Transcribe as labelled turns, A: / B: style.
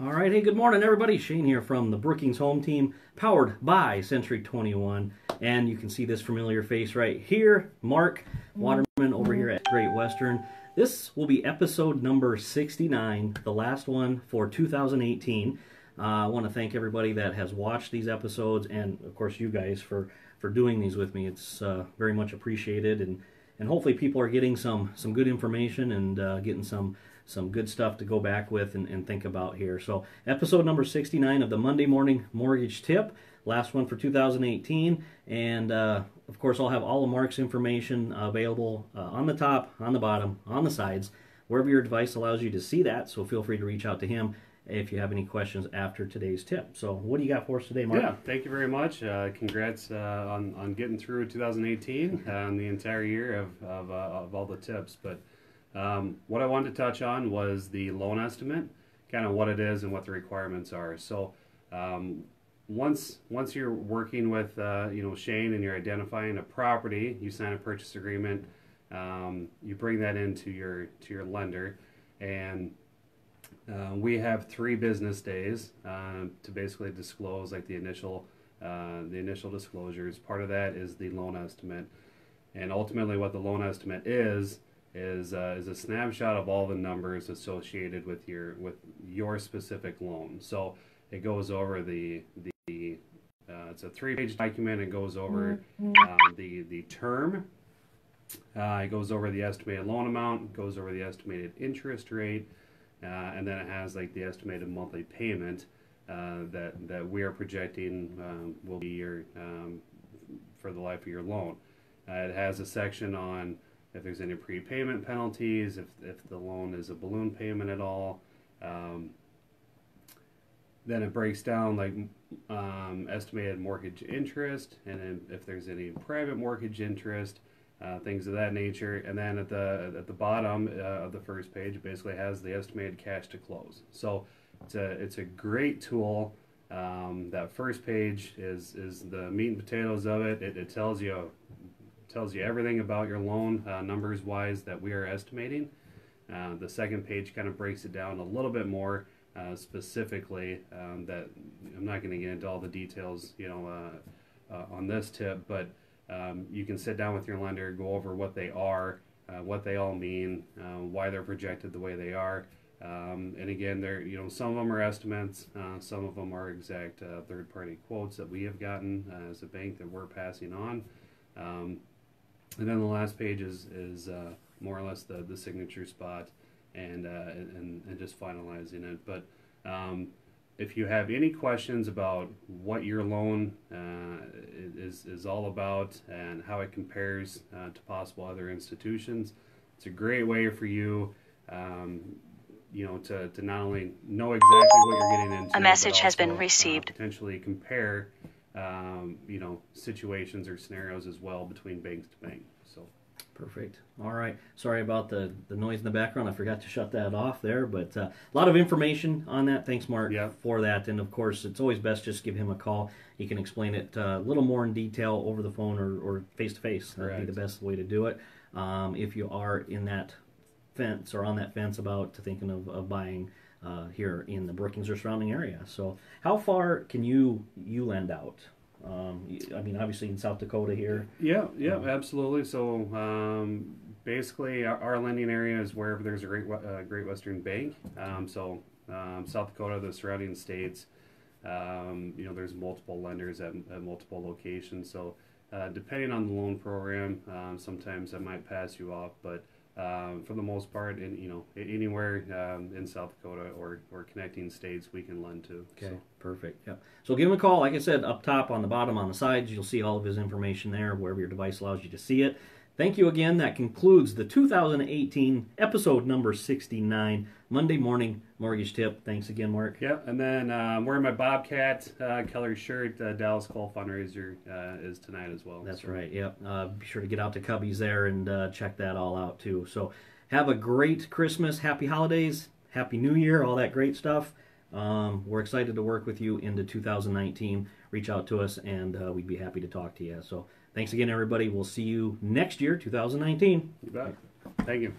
A: All right, hey, good morning, everybody. Shane here from the Brookings Home Team, powered by Century 21. And you can see this familiar face right here, Mark Waterman over here at Great Western. This will be episode number 69, the last one for 2018. I want to thank everybody that has watched these episodes, and of course you guys for doing these with me. It's very much appreciated, and hopefully people are getting some good information and getting some good stuff to go back with and think about here. So episode number 69 of the Monday Morning Mortgage Tip, last one for 2018, and of course I'll have all of Mark's information available on the top, on the bottom, on the sides, wherever your device allows you to see that, so feel free to reach out to him if you have any questions after today's tip. So what do you got for us today, Mark?
B: Yeah, thank you very much. Congrats on getting through 2018 and the entire year of all the tips. But what I wanted to touch on was the loan estimate, kind of what it is and what the requirements are. So once you're working with Shane and you're identifying a property, you sign a purchase agreement. You bring that into your lender, and we have 3 business days to basically disclose like the initial disclosures. Part of that is the loan estimate, and ultimately what the loan estimate is a snapshot of all the numbers associated with your specific loan. So it goes over it's a 3-page document. It goes over the term. It goes over the estimated loan amount. It goes over the estimated interest rate. And then it has like the estimated monthly payment that we are projecting will be for the life of your loan. It has a section on if there's any prepayment penalties, if the loan is a balloon payment at all. Then it breaks down like estimated mortgage interest, and then if there's any private mortgage interest. Things of that nature, and then at the bottom of the first page, it basically has the estimated cash to close. So it's a great tool. That first page is the meat and potatoes of it. It tells you everything about your loan numbers wise that we are estimating. The second page kind of breaks it down a little bit more specifically. That I'm not going to get into all the details, on this tip, but. You can sit down with your lender, go over what they are, what they all mean, why they're projected the way they are, and again, some of them are estimates, some of them are exact third-party quotes that we have gotten as a bank that we're passing on, and then the last page is more or less the signature spot and just finalizing it. But if you have any questions about what your loan is all about and how it compares to possible other institutions, it's a great way for you, to not only know exactly what you're getting into,
C: a message has been received.
B: Potentially compare, situations or scenarios as well between banks to bank. So.
A: Perfect. All right. Sorry about the noise in the background. I forgot to shut that off there, but a lot of information on that. Thanks, Mark, for that. And of course, it's always best just give him a call. He can explain it a little more in detail over the phone or face-to-face. That'd be the best way to do it. If you are in that fence or on that fence about thinking of buying here in the Brookings or surrounding area. So how far can you lend out? I mean, obviously in South Dakota here.
B: Yeah, absolutely. So basically, our lending area is wherever there's a Great Western Bank. South Dakota, the surrounding states, there's multiple lenders at multiple locations. So depending on the loan program, sometimes I might pass you off, but for the most part, anywhere in South Dakota or connecting states, we can lend to.
A: Okay, perfect. Yeah. So give him a call. Like I said, up top, on the bottom, on the sides, you'll see all of his information there, wherever your device allows you to see it. Thank you again. That concludes the 2018 episode number 69, Monday Morning Mortgage Tip. Thanks again, Mark.
B: Yeah, and then I'm wearing my Bobcat color shirt. Dallas Call fundraiser is tonight as well.
A: That's right, yep. Be sure to get out to Cubby's there and check that all out too. So have a great Christmas, happy holidays, happy New Year, all that great stuff. We're excited to work with you into 2019. Reach out to us and we'd be happy to talk to you. So thanks again, everybody. We'll see you next year, 2019.
B: You bet. Thank you.